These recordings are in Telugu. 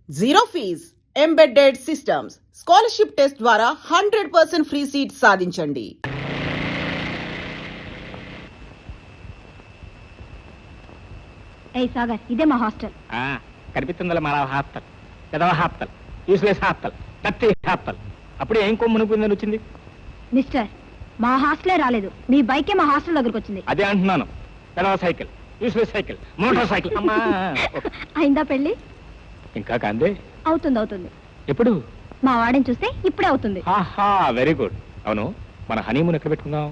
Zero fees embedded systems scholarship test ద్వారా 100% ఫ్రీ సీట్ సాధించండి. సాగర్, ఇదే మా హాస్టల్. కనిపిస్తుందా మన హాస్టల్? పెదవ హాస్టల్, యూస్లెస్ హాస్టల్, టట్టి హాస్టల్. అప్పుడు ఏం కొమ్మునుకుందని వచ్చింది? మిస్టర్, మా హాస్టలే రాలేదు, మీ బైకే మా హాస్టల్ దగ్గరకు వచ్చింది. అదే అంటున్నాను, పెదవ cycle, useless cycle, motor cycle. అయిందా పెళ్లి? ఇంకా కాందే. అవుతుంది అవుతుంది. ఎప్పుడు? మా వాడిని చూస్తే ఇప్పుడే అవుతుంది. Very good. అవును, మన హనీమూన్ ఎక్కడ పెట్టుకుందాం?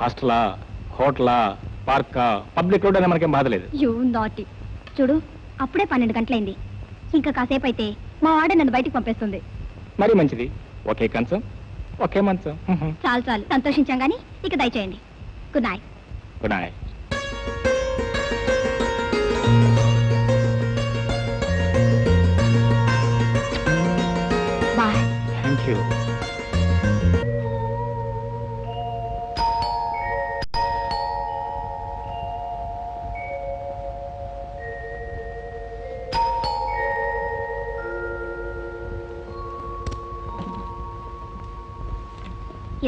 హాస్టలా, హోటలా, పార్కా, పబ్లిక్ రోడ్ అని మనకేం బాధలేదు. You naughty. చూడు, అప్పుడే 12 గంటలైంది. ఇంకా కాసేపు అయితే మా వాడే నన్ను బయటికి పంపేస్తుంది. మరీ మంచిది. ఒకే కంచం, ఒకే మంచం. చాలు చాలు, సంతోషించాం గానీ ఇక దయచేయండి. Good night. Good night. Bye. Thank you.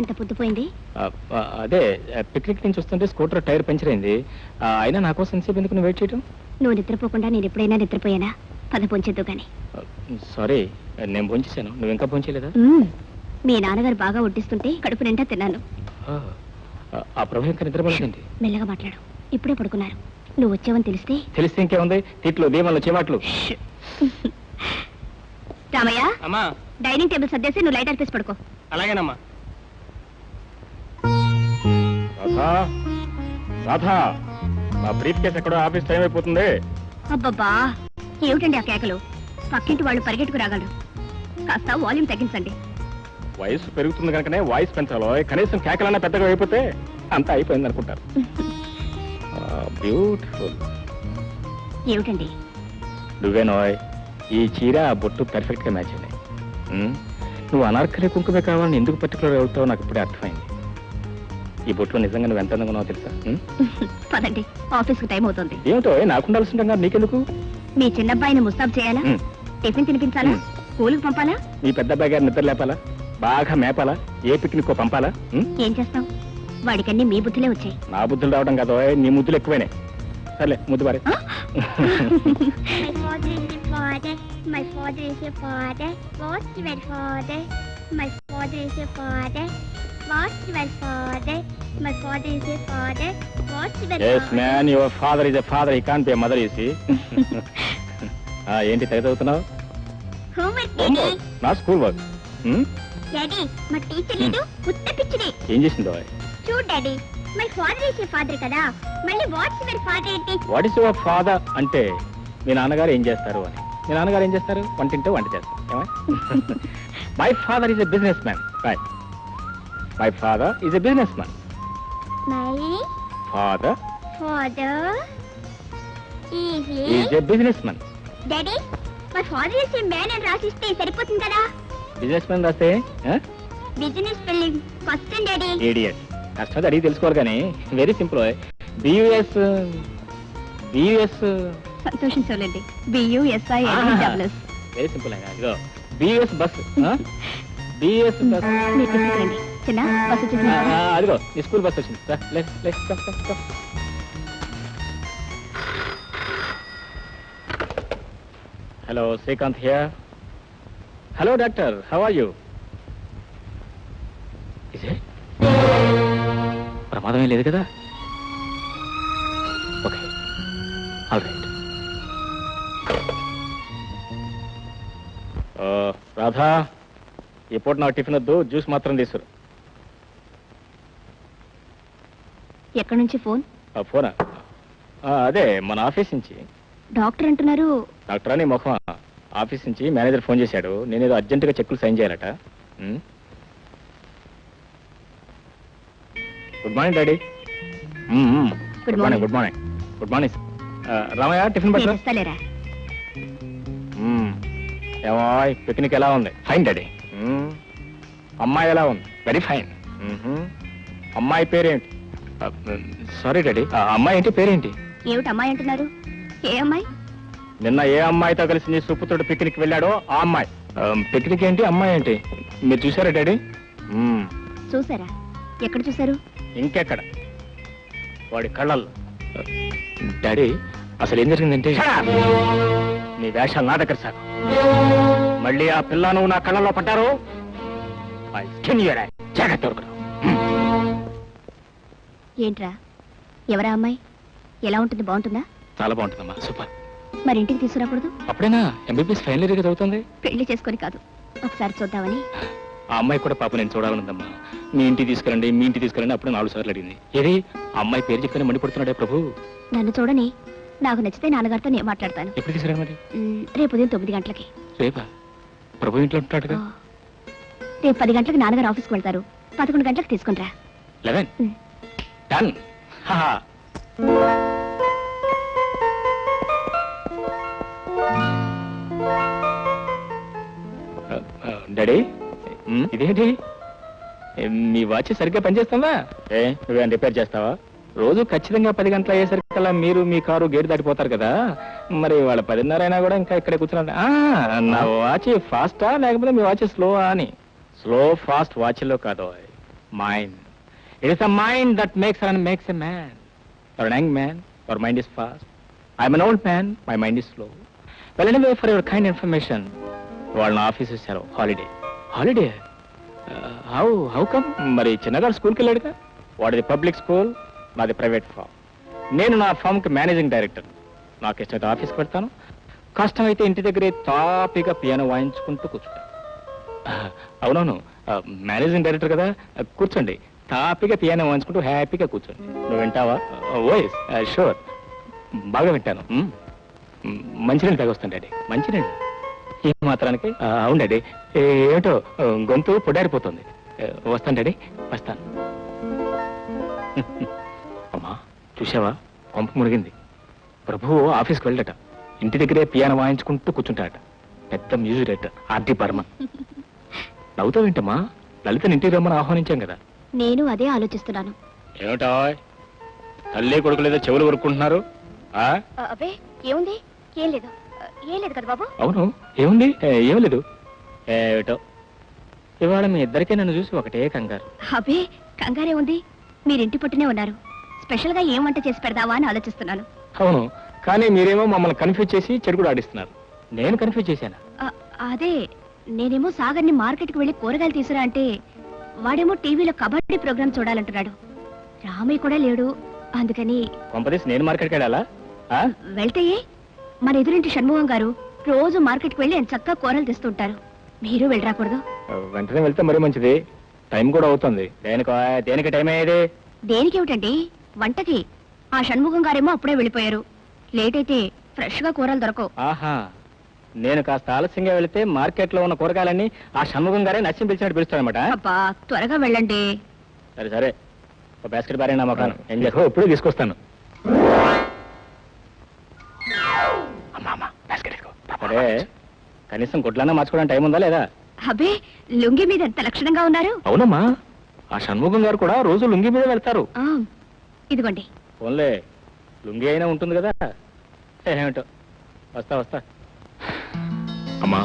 ఎంత పొద్దుపోయింది? అదే పిక్నిక్ నుంచి వస్తుంటే స్కూటర్ టైర్ పంచర్ అయింది. అయినా నా కోసం ఎంతసేపు ఎందుకు నువ్వు వెయిట్ చేయడం? నువ్వు నిద్రపోకుండా నేను ఎప్పుడైనా నిద్రపోయానా? పద పొంచేద్దు గాని. సారీ, నేను భోంచేశాను, నువ్వు ఇంకా భోంచేయలేదా? మీ నాన్నగారు బాగా వడ్డిస్తుంటే కడుపు నిండా తిన్నాను. ఆ ప్రభు ఇంకా నిద్రపోలేదండి. మెల్లగా మాట్లాడు, ఇప్పుడే పడుకున్నారు. నువ్వు వచ్చావని తెలిస్తే ఇంకేముంది, తిట్లు, దీమాలు, చేమాట్లు. రామయ్య, అమ్మా, డైనింగ్ టేబుల్ సర్దేసి నువ్వు లైట్ ఆర్పేసి పడుకో. అలాగేనమ్మా. రాధా, నా బ్రీఫ్ కేసు ఎక్కడో, ఆఫీస్ టైం అయిపోతుంది. అబ్బబ్బా, ఏమిటండి ఆ కేకలు? పక్కింటి వాళ్ళు పరిగెట్టుకు రాగలరు. కాస్త వాల్యూమ్ తగ్గించండి. వయసు పెరుగుతుంది కనుకనే వాయిస్ పెంచాలో. కనీసం కేకలన్నా పెద్దగా అయిపోతే అంతా అయిపోయింది అనుకుంటారు. బ్యూటిఫుల్. ఏమిటండి? నువ్వేనోయ్, ఈ చీర, ఆ బొట్టు పర్ఫెక్ట్ గా మ్యాచ్ అయినాయి. నువ్వు అనార్కలి కుంకుమే కావాలని ఎందుకు పర్టికులర్ అవుతావో నాకు ఇప్పుడే అర్థమైంది. ఈ బొట్లో నిజంగా నువ్వు ఎంత అందంగా ఉన్నావో తెలుసా? పదండి, ఆఫీస్ కు టైం అవుతుంది. ఏమిటో నాకు ఉండాల్సింటా, నీకెందుకు? మీ చిన్నబ్బాయిని ముస్తాబ్ చేయాలా? టిఫిన్ తినిపించాలా? స్కూల్కి పంపాలా? నీ పెద్ద అబ్బాయి గారి నిద్ర లేపాలా? బాగా మేపాలా? ఏ పిక్నిక్ పంపాలా? ఏం చేస్తాం, వాడికన్నీ మీ బుద్ధులే వచ్చాయి. నా బుద్ధులు రావడం కాదు, నీ ముద్దులు ఎక్కువైనాయి. సర్లే, ముద్దు బారే. My father is your father. What's your father? My father is your father. What's your father? My father is your father. What's your father? Yes, man, your father is a father. He can't be a mother, you see. ఏంటి తెగ చదువుతున్నావు? Homework, Daddy. నా స్కూల్ వర్క్. Daddy, మా టీచర్ లేదు, ఉత్త పిచ్చిది. ఏం చేసిందో? చూడు Daddy, my father is your father కదా, మళ్ళీ what's your father ఏంటి? వాట్ ఇస్ యువర్ ఫాదర్ అంటే మీ నాన్నగారు ఏం చేస్తారు అని. మీ నాన్నగారు ఏం చేస్తారు? వంటింటే వంట చేస్తారు. My father is a business man. Right, my father is a business man. My father is a business man. Daddy, my father is a man అని రాసిస్తే సరిపోతుంది కదా. బిజినెస్ మ్యాన్ రాస్తే business spelling first Daddy. Idiot. కష్టం అడిగి తెలుసుకోవాలి కానీ వెరీ సింపుల్. బియుఎస్ సంతోషించలేండి. BUSI వెరీ సింపుల్ అయినా. ఇదిగో బియుఎస్ బస్. BUS bus. మీరు తీసుకురండి. చిన్న బస్సు వచ్చేసి అదిగో నీ స్కూల్ బస్ వచ్చింది. Hello, Srikanth here. Hello doctor, how are you? ప్రమాదమే లేదు కదా? Okay, all right. రాధా, ఈ పూట నాకు టిఫిన్ వద్దు, జ్యూస్ మాత్రం తీసుకురు. ఎక్కడి నుంచి ఫోన్? ఫోనా? అదే మన ఆఫీస్ నుంచి. డాక్టర్ అంటున్నారు. డాక్టరా నీ ముఖం? ఆఫీస్ నుంచి మేనేజర్ ఫోన్ చేశాడు, నేనేదో అర్జెంటుగా చెక్కులు సైన్ చేయాలట. Good morning daddy. Good morning. Good morning. Good morning. Ramayya, tiffin పట్టరా? ఏమో, పిక్నిక్ ఎలా ఉంది? Fine daddy. అమ్మాయి ఎలా ఉంది? Very fine. అమ్మాయి పేరేంటి? సారీ డాడీ, అమ్మాయి ఏంటి పేరేంటి? ఏమిటి అమ్మాయి అంటున్నారు? ఏ అమ్మాయి? నిన్న ఏ అమ్మాయితో కలిసి నీ సుపుత్రుడు పిక్నిక్ వెళ్ళాడో ఆ అమ్మాయి. పిక్నిక్ ఏంటి, అమ్మాయి ఏంటి? మీరు చూసారా డాడీ? చూసారా? ఎక్కడ చూసారు? ఇంకెక్కడ, వాడి కళ్ళల్లో. డాడీ అసలు ఏం జరిగిందంటే, నీ వేషాలు నా దగ్గర సార్. మళ్ళీ ఆ పిల్ల నువ్వు నా కళ్ళల్లో పడ్డారు, జాగ్రత్త వరకు. ఏంట్రా, ఎవరా అమ్మాయి? ఎలా ఉంటుంది? బాగుంటుందా? చాలా బాగుంటుందమ్మా, సూపర్. మరి ఇంటికి తీసుకురాకూడదు? అప్పుడేనా ఎంబీబీఎస్ ఫైనల్ ఇయర్ చదువుతుంది. పెళ్లి చేసుకొని కాదు, ఒకసారి చూద్దామని. ఆ అమ్మాయి కూడా పాప నేను చూడాలనుందమ్మా. మీ ఇంటికి తీసుకెళ్ళండి, మీ ఇంటికి తీసుకెళ్ళండి అప్పుడు 4 సార్లు అడిగింది. ఏది ఆ అమ్మాయి పేరు చెప్తేనే మండిపడుతున్నాడే ప్రభు. నన్ను చూడని, నాకు నచ్చితే నాన్నగారితో నేను మాట్లాడతాను. ఎప్పుడు తీసుకురా మరి? రేపు ఉదయం 9 గంటలకి. రేపా? ప్రభు ఇంట్లో ఉంటాడుగా. రేపు 10 గంటలకు నాన్నగారు ఆఫీస్కి వెళ్తారు. 11 గంటలకు తీసుకుంటా. 11 డన్. డాడీ ఇదేంటి, మీ వాచ్ సరిగ్గా పనిచేస్తుందా? నువ్వేం రిపేర్ చేస్తావా? రోజు ఖచ్చితంగా 10 గంటలు అయ్యేసరికల్లా మీరు మీ కారు గేట్ దాటిపోతారు కదా, మరి వాళ్ళ 10:30 అయినా కూడా ఇంకా ఇక్కడే కూర్చున్నా. నా వాచ్ ఫాస్టా లేకపోతే మీ వాచ్ స్లోవా అని? స్లో ఫాస్ట్ వాచ్లో కాదు, mind. It is a mind that makes a man. Or an young man, your mind is fast. I'm an old man, my mind is slow. Well, anyway, for your kind information, వాళ్ళ ఆఫీస్ ఇచ్చారు హాలిడే. హాలిడే? How come? మరి చిన్నగాడు స్కూల్కి వెళ్ళాడుగా. వాడిది పబ్లిక్ స్కూల్, నాది ప్రైవేట్ ఫామ్. నేను నా ఫామ్కి మేనేజింగ్ డైరెక్టర్. నాకు ఇష్టమైతే ఆఫీస్కి వెళ్తాను, కష్టమైతే ఇంటి దగ్గరే తాపిగా పియానో వాయించుకుంటూ కూర్చుంటాను. అవునవును, మేనేజింగ్ డైరెక్టర్ కదా, కూర్చోండి. హ్యాపీగా పియానో వాయించుకుంటూ హ్యాపీగా కూర్చోండి. నువ్వు వింటావా? ఓఎస్ షూర్, బాగా వింటాను. మంచినీళ్ళు తాగొస్తాను డాడీ. మంచినీళ్ళు ఏ మాత్రానికి? అవును డాడీ. ఏమిటో గొంతు పొడారిపోతుంది. వస్తాను డాడీ, వస్తాను. అమ్మా చూసావా, కొంప మునిగింది. ప్రభువు ఆఫీస్కి వెళ్ళట, ఇంటి దగ్గరే పియానో వాయించుకుంటూ కూర్చుంటాడట. పెద్ద మ్యూజిక్ డైరెక్టర్ ఆర్టి బర్మన్. నవ్వుతావేంటమ్మా? లలితని ఇంటికి రమ్మని ఆహ్వానించాం కదా. నేను అదే ఆలోచిస్తున్నాను. ఏమిటా తల్లి కొడుకు లేదో చెవులు కొరుక్కుంటున్నారు? అబ్బే ఏముంది, ఏం లేదు. ఏం లేదు కదా బాబు. అవును, ఏముంది? ఏం లేదు. ఏమిటో ఇవాళ మీ ఇద్దరికే నన్ను చూసి ఒకటే కంగారు. అబ్బే కంగారే ఉంది, మీరింటి పుట్టినే ఉన్నారు. స్పెషల్ గా ఏం వంట చేసి పెడదావా అని ఆలోచిస్తున్నాను. అవును, కానీ మీరేమో మమ్మల్ని కన్ఫ్యూజ్ చేసి చెడుగుడు ఆడిస్తున్నారు. నేను కన్ఫ్యూజ్ చేశాను. అదే, నేనేమో సాగర్ని మార్కెట్కి వెళ్ళి కూరగాయలు తీసురా అంటే వాడేమో టీవీలో కబడ్డీ ప్రోగ్రామ్ చూడాలంటున్నాడు. రామయ్య కూడా లేడు, అందుకని. కొంపదీసి నేను మార్కెట్కి వెళ్ళాలా? వెళ్తే మన ఎదురింటి షణ్ముఖం గారు రోజు మార్కెట్కి వెళ్ళి చక్కగా కూరలు తెస్తుంటారు. మీరు వెళ్ళరాకూడదు? వెంటనే వెళ్తే మరీ మంచిది, టైం కూడా అవుతుంది. దేనికి టైం అయ్యేది? దేనికేమిటండి, వంటకి. ఆ షణ్ముఖం గారేమో అప్పుడే వెళ్ళిపోయారు. లేట్ అయితే ఫ్రెష్ గా కూరలు దొరకవు. ఆహా, నేను కాస్త ఆలస్యంగా వెళితే మార్కెట్ లో ఉన్న కూరగాయలన్నీ ఆ షణ్ముఖం గారే నచ్చి పిలిచినట్టు పిలుస్తానమాట. అబ్బా త్వరగా వెళ్ళండి. సరే సరే, ఒక బాస్కెట్ బారే నా మొక్కను ఏం చేస్తా ఇప్పుడు తీసుకొస్తాను. అరే కనీసం గుడ్లన్నా మార్చుకోవడానికి టైం ఉందా లేదా? అబ్బే లుంగి మీద ఎంత లక్షణంగా ఉన్నారు. అవునమ్మా, ఆ షణ్ముఖం గారు కూడా రోజు లుంగి మీద వెళ్తారు. ఇదిగోండి. ఫోన్లే, లుంగి అయినా ఉంటుంది కదా. ఏమిటో, వస్తా వస్తా. అమ్మా,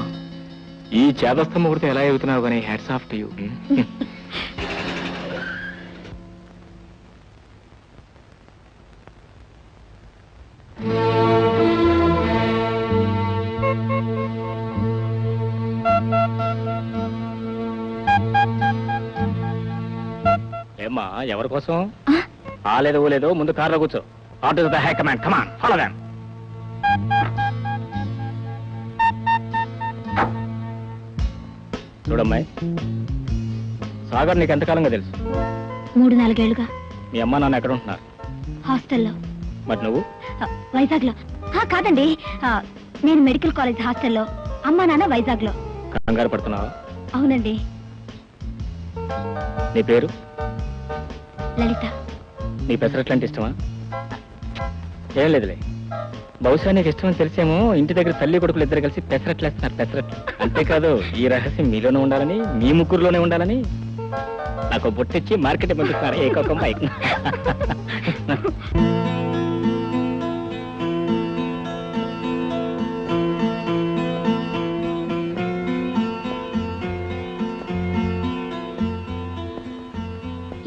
ఈ చేదస్థ ముహూర్తం ఎలా ఎగుతున్నావు కానీ హ్యాట్స్ ఆఫ్ టు యూ. ఏమ్మా, ఎవరి కోసం? ఆలేదు ఊలేదు, ముందు కార్లో కూర్చో. Order the high command, come on follow them. చూడమ్మాయి, సాగర్ నీకు ఎంతకాలంగా తెలుసు? 3-4 ఏళ్లుగా. మీ అమ్మ నాన్న ఎక్కడ ఉంటున్నారు? హాస్టల్లో. మరి నువ్వు? వైజాగ్ లో. కాదండి, నేను మెడికల్ కాలేజ్ హాస్టల్లో, అమ్మా నాన్న వైజాగ్ లో. కంగారు పడుతున్నావా? అవునండి. నీ పేరు? లలిత. నీ పెసరట్లంటే ఇష్టమా? ఏం లేదులే, బహుశా నీకు ఇష్టమని తెలిసేమో ఇంటి దగ్గర తల్లి కొడుకులు ఇద్దరు కలిసి పెసరట్లేస్తున్నారు. పెసరట్లు అంతేకాదు, ఈ రహస్యం మీలోనే ఉండాలని, మీ ముగ్గురులోనే ఉండాలని నాకు బొట్టిచ్చి మార్కెట్ పంపిస్తున్నారు. ఏకొక బైక్.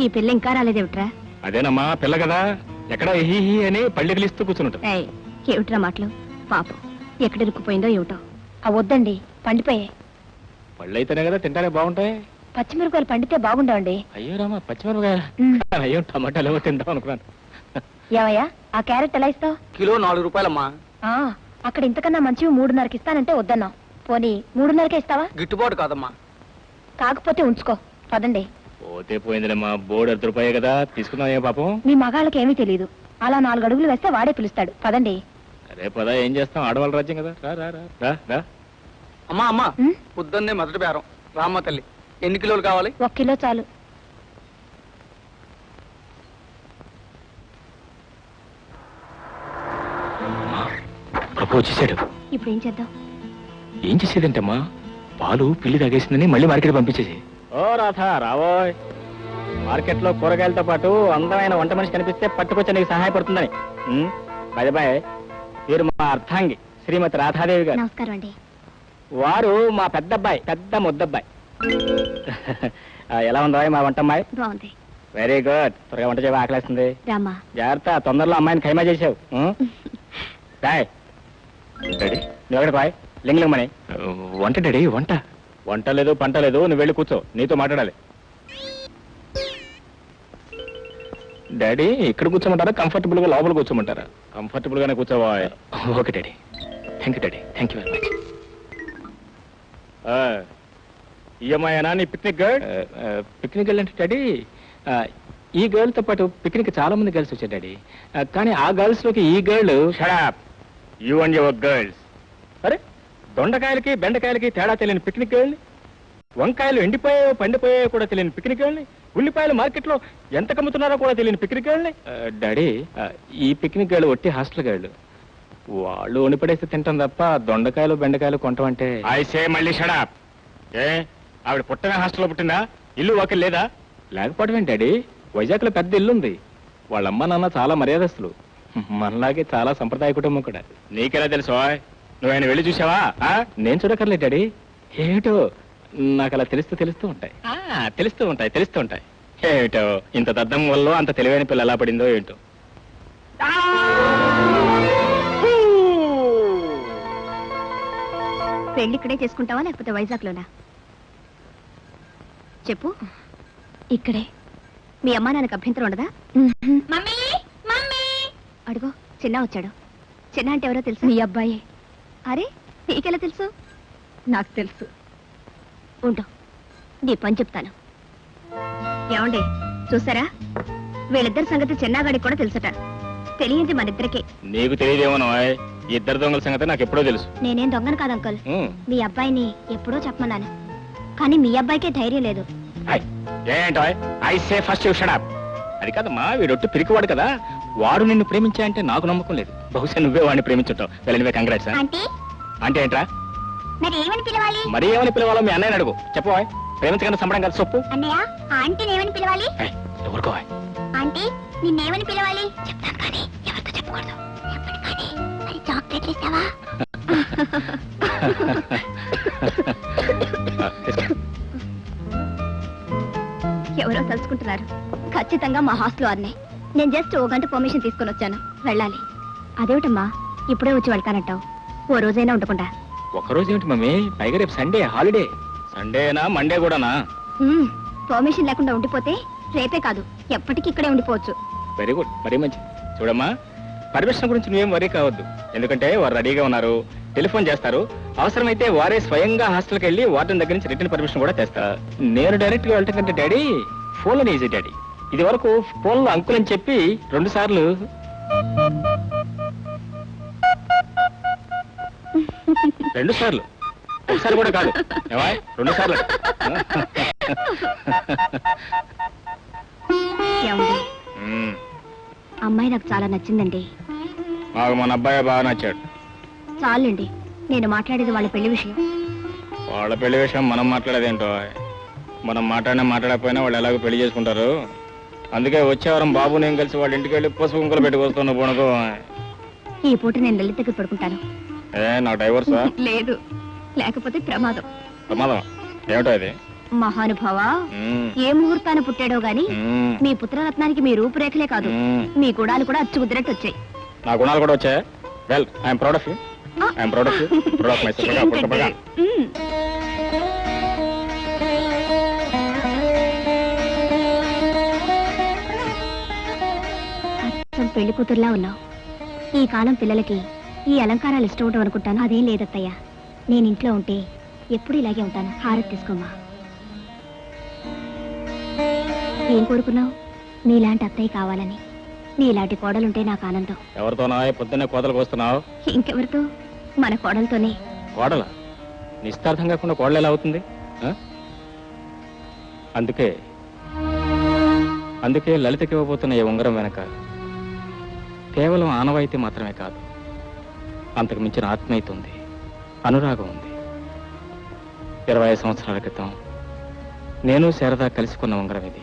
ఈ పిల్ల ఇంకా రాలేదేమిట్రా? అదేనమ్మా పిల్ల కదా, ఎక్కడ హీ హీ అని పళ్ళెకిలిస్తూ కూర్చున్నట్టు. ఏయ్, ఏమిట్రా మాటలు? పాపం ఎక్కడ ఇరుక్కుపోయిందో ఏమిటో. వద్దండి, పండిపోయాయి. పళ్ళు అయితేనే కదా తింటానే బాగుంటాయి. పచ్చిమిరపకాయలు పండితే బాగుండవండి. అయ్యో రామా, పచ్చిమిరపకాయ అయ్యో టమాటాలు ఏమో తిందాం అనుకున్నాను. ఏమయ్యా, ఆ క్యారెట్ ఎలా ఇస్తావు? కిలో 4 రూపాయలమ్మా. అక్కడ ఇంతకన్నా మంచివి 3:30కి ఇస్తానంటే వద్దన్నావు. పోనీ 3:30కే ఇస్తావా? గిట్టుబాటు కాదమ్మా. కాకపోతే ఉంచుకో, పదండి. పోతే పోయిందిలేమ్మా, బోర్డు 10 రూపాయే కదా, తీసుకున్నావు. ఏ పాపం, మీ మగాళ్ళకి ఏమీ తెలియదు. అలా 4 అడుగులు వేస్తే వాడే పిలుస్తాడు. పదండి. అరే పదా, ఏం చేస్తాం, ఆడవాళ్ళ రాజ్యం కదా. రా రా రా రా రా. అమ్మా అమ్మా, ఉమ్, పొద్దున్నే మొదటి బేరం. రామ్మ తల్లి, ఎన్ని కిలోలు కావాలి? 1 కిలో చాలు. ప్రపోజ్ చేశాడు. ఇప్పుడు ఏం చేద్దాం? ఏం చేసేదంటమ్మా, పాలు పిల్లి తాగేసిందని మళ్ళీ మార్కెట్ పంపించేసి. ఓ రాధా రావోయ్, మార్కెట్ లో కూరగాయలతో పాటు అందమైన వంట మనిషి కనిపిస్తే పట్టుకొచ్చి నీకు సహాయపడుతుందని. Bye bye. వీరు మా అర్థాంగి శ్రీమతి రాధాదేవి గారు. నమస్కారం అండి. వారు మా పెద్దబ్బాయి, పెద్ద ముద్దబ్బాయి. ఎలా ఉందా మా వంటమ్మాయి? బాగుంది. Very good. త్వరగా వంట చేయవా, ఆకలేస్తుంది. రామా, జాగ్రత్త, తొందరలో అమ్మాయిని ఖైమా చేసావు. బాయ్ డాడీ, నువ్వు ఎక్కడ బాయ్? లింగలింగమని వంట డాడీ, వంట. వంట లేదు పంట లేదు, నువ్వు వెళ్ళి కూర్చో, నీతో మాట్లాడాలి. డాడీ ఇక్కడ కూర్చోమంటారా, కంఫర్టబుల్ గా లోపల కూర్చోమంటారా? కంఫర్టబుల్ గానే కూర్చోవా. Okay daddy. Thank you daddy, thank you very much. ఈఎంఐనా నీ పిక్నిక్ గర్ల్? పిక్నిక్ గర్ల్ అంటే డాడీ, ఈ గర్ల్ తో పాటు పిక్నిక్ చాలా మంది గర్ల్స్ వచ్చారు డాడీ. కానీ ఆ గర్ల్స్ లోకి ఈ girl. You and your girls. అరే, దొండకాయలకి బెండకాయలకి తేడా తెలియని పిక్నిక్ గర్ల్ని, వంకాయలు ఎండిపోయాయో పండిపోయాయో కూడా తెలియని పిక్నిక్ గర్ల్ని, ఉల్లిపాయలు మార్కెట్లో ఎంత కమ్ముతున్నారో కూడా తెలియని పిక్నిక్ గర్ల్ని. డాడీ, ఈ పిక్నిక్ గర్ల్ ఒట్టి హాస్టల్ గర్ల్. వాళ్ళు వండిపడేస్తే తింటాం తప్ప దొండకాయలు బెండకాయలు కొంటామంటే. ఐసే మళ్ళీ షడాప్. ఏ, ఆవిడ పుట్టనే హాస్టల్లో పుట్టిందా? ఇల్లు వాకిల్ లేదా? లేకపోవడం ఏంటి డాడీ, వైజాగ్ లో పెద్ద ఇల్లు ఉంది. వాళ్ళ అమ్మ నాన్న చాలా మర్యాదస్తులు, మనలాగే చాలా సంప్రదాయ కుటుంబం కూడా. నీకెలా తెలుసు? నువ్వు ఆయన వెళ్ళి చూసావా? నేను చూడక్కర్లేదు డాడీ, ఏమిటో నాకు అలా తెలుస్తూ ఉంటాయి. తెలుస్తూ ఉంటాయి. ఏమిటో ఇంత దద్దం వల్ల అంత తెలివైన పిల్ల ఎలా పడిందో ఏంటో. పెళ్లి ఇక్కడే చేసుకుంటావా లేకపోతే వైజాగ్ లోనా? చెప్పు. ఇక్కడే. మీ అమ్మా నాన్నకు అభ్యంతరం ఉండదా? మమ్మీ మమ్మీ, అడుగో, చిన్న వచ్చాడు. చిన్న అంటే ఎవరో తెలుసు? మీ అబ్బాయి. అరే, నీకెలా తెలుసు? నాకు తెలుసు. ఉండు, నీ పని చెప్తాను. ఏమండి చూసారా, వీళ్ళిద్దరి సంగతి చిన్నగాడికి కూడా తెలుసట. తెలియంది మన ఇద్దరికే. నీకు తెలియదేమో, ఇద్దరు దొంగల సంగతి నాకు ఎప్పుడో తెలుసు. నేనేం దొంగను కాదు అంకల్. మీ అబ్బాయిని ఎప్పుడో చెప్పమన్నాను, కానీ మీ అబ్బాయికే ధైర్యం లేదు. ఏంటో I say first you shut up. అది కాదమ్మా, వీడొట్టు పిరికివాడు కదా, వాడు నిన్ను ప్రేమించా అంటే నాకు నమ్మకం లేదు. బహుశా నువ్వే వాడిని ప్రేమించుంటావు. వెళ్ళనివే, కంగ్రాట్స్. ఆంటీ అంటే ఏంట్రా? మరి ఏమని పిలవాలి? మరి ఏమని పిలవాలో మీ అన్నయ్యని అడుగు. చెప్పు, ప్రేమించకుండా సంబడం కదా సొప్పు. అన్నయ్య, ఆంటీని ఏమని పిలవాలి? ఎవరుకో ఆంటీ, నిన్నేమని పిలవాలి? చెప్తాను కానీ ఎవరితో చెప్పకూడదు. చెప్పండి కానీ మరి చాక్లెట్లు ఇస్తావా? ఎవరో తలుచుకుంటున్నారు. ఖచ్చితంగా మా హాస్టల్ వారినే. నేను జస్ట్ 1 గంట పర్మిషన్ తీసుకుని వచ్చాను, వెళ్ళాలి. అదేమిటమ్మా ఇప్పుడే వచ్చి వెళ్తానంటావు? ఓ రోజైనా ఉండకుండా. ఒకరోజు ఏమిటి మమ్మీ, పైగా రేపు సండే హాలిడే. సండేనా మండే కూడానా? పర్మిషన్ లేకుండా ఉండిపోతే రేపే కాదు ఎప్పటికీ ఇక్కడే ఉండిపోవచ్చు. వెరీ గుడ్, మరీ మంచిది. చూడమ్మా, పర్మిషన్ గురించి నువ్వేం వరీ కావద్దు. ఎందుకంటే వారు రెడీగా ఉన్నారు, టెలిఫోన్ చేస్తారు. అవసరమైతే వారే స్వయంగా హాస్టల్కి వెళ్ళి వార్డెన్ దగ్గర నుంచి రిటర్న్ పర్మిషన్ కూడా తెస్తారు. నేను డైరెక్ట్ గా వెళ్ళటం కంటే డాడీ, ఫోన్లో ఈజీ డాడీ. ఇది వరకు ఫోన్లో అంకుల్ అని చెప్పి 2 సార్లు. ఒకసారి కూడా కాదు, 2 సార్లు. అమ్మాయి నాకు చాలా నచ్చిందండి. మాకు మన అబ్బాయి బాగా నచ్చాడు. చాలండి, నేను మాట్లాడేది వాళ్ళ పెళ్లి విషయం. వాళ్ళ పెళ్లి విషయం మనం మాట్లాడేదేంటో. మనం మాట్లాడకపోయినా వాళ్ళు ఎలాగో పెళ్లి చేసుకుంటారు. అందుకే వచ్చేవారం బాబు నేను కలిసి వాళ్ళ ఇంటికి వెళ్ళి పసుపు కుంకులు పెట్టుకొస్తాను. పోనుకో, ఈ పూట నేను లలిత దగ్గర పడుకుంటాను. నాకు డైవర్సా? లేదు, లేకపోతే ప్రమాదం. ప్రమాదం ఏమిటో అది? మహానుభావా, మ్మ్. ఏ ముహూర్తాన్ని పుట్టాడో గాని మ్మ్. మీ పుత్రరత్నానికి మీ రూపురేఖలే కాదు, మ్మ్. మీ గుడాలు కూడా అచ్చు కుదిరట్టు వచ్చాయి. నా గుణాలు కూడా వచ్చాయి. Well, I'm proud of you. I'm proud of you. Proud of my ఏంటంటే, మ్మ్. అచ్చం పెళ్లి కూతురులా ఉన్నావు. ఈ కాలం పిల్లలకి ఈ అలంకారాలు ఇష్టం ఉండవు అనుకుంటాను. అదేం లేదత్తయ్యా, నేను ఇంట్లో ఉంటే ఎప్పుడు ఇలాగే ఉంటాను. హారతి తీసుకోమ్మా. ఏం కోరుకున్నావు? నీలాంటి అత్తయ్య కావాలని. నీలాంటి కోడలుంటే నాకు ఆనందం. ఎవరితోనా పొద్దున్నే కోతలకు వస్తున్నావు? ఇంకెవరితో? మన కోడలతోనే. కోడల నిశ్చార్థం కాకుండా కోడలు ఎలా అవుతుంది? ఆ? అందుకే అందుకే లలితకి ఇవ్వబోతున్న ఈ ఉంగరం వెనక కేవలం ఆనవాయితీ మాత్రమే కాదు, అంతకు మించిన ఆత్మీయత ఉంది, అనురాగం ఉంది. 20 సంవత్సరాల క్రితం నేను శారద కలుసుకున్న ఉంగరం ఇది.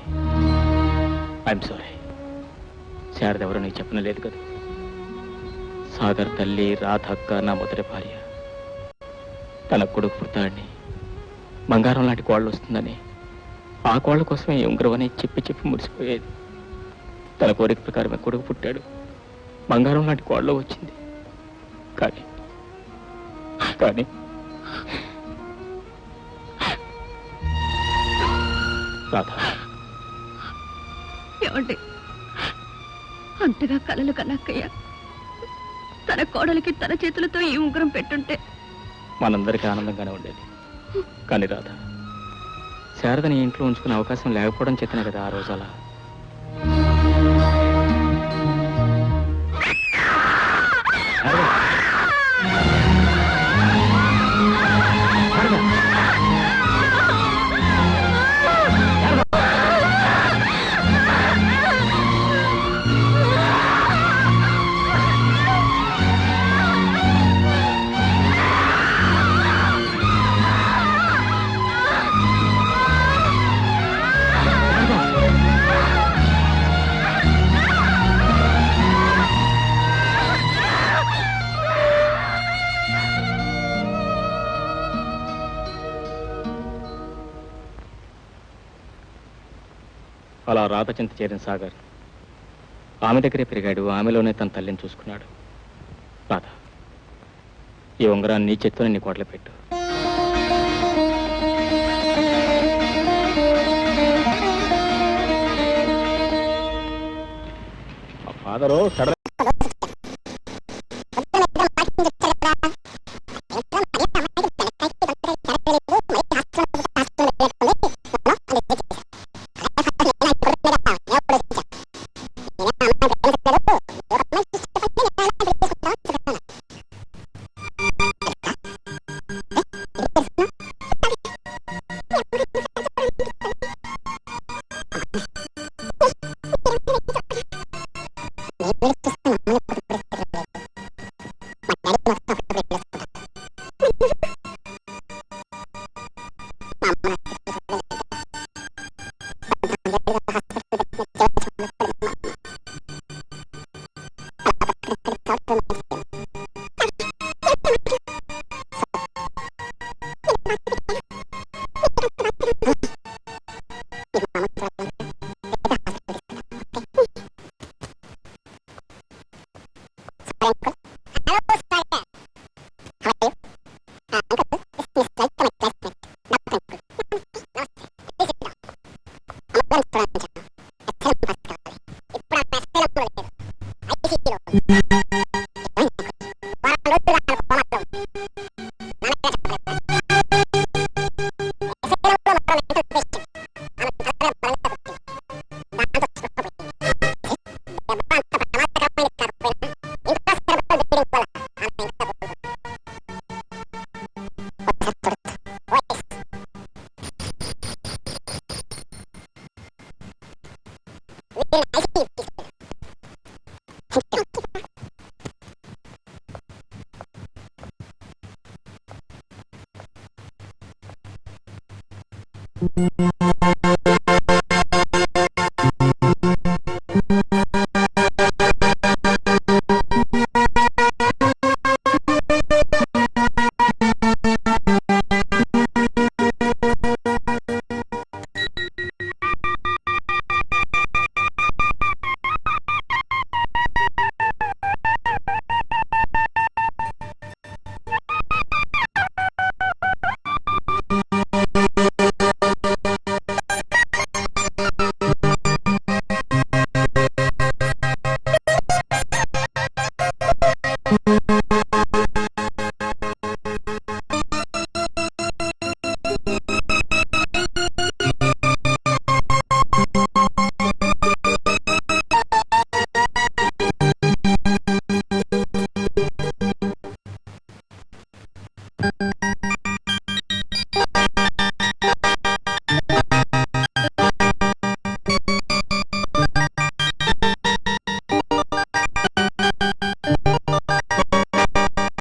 ఐఎమ్ సారీ, శారద ఎవరో నీకు చెప్పడం లేదు కదా. సాగర్ తల్లి రాధక్క నా మొదటి భార్య. తన కొడుకు పుడతాడని, బంగారం లాంటి కోళ్ళు వస్తుందని ఆ కోళ్ళ కోసమే ఈ ఉంగరం అని చెప్పి చెప్పి మురిసిపోయేది. తన కోరిక ప్రకారమే కొడుకు పుట్టాడు, బంగారం లాంటి కోళ్ళ వచ్చింది. కానీ కానీ రాధ, ఏమండి, అంతగా కలలు కనక్కయ్య తన కోడలికి తన చేతులతో ఈ ఉంగరం పెట్టుంటే మనందరికీ ఆనందంగానే ఉండేది. కానీ రాధ, శారదని ఇంట్లో ఉంచుకునే అవకాశం లేకపోవడం చేతనే కదా ఆ రోజు అలా. శారద! శారద! అలా రాత చింత చేరిన సాగర్ ఆమె దగ్గరే పెరిగాడు, ఆమెలోనే తన తల్లిని చూసుకున్నాడు. రాధ, ఈ ఉంగరాన్ని నీ చేత్తోనే నీ కోటలో పెట్టు. మా ఫాదరు సడన్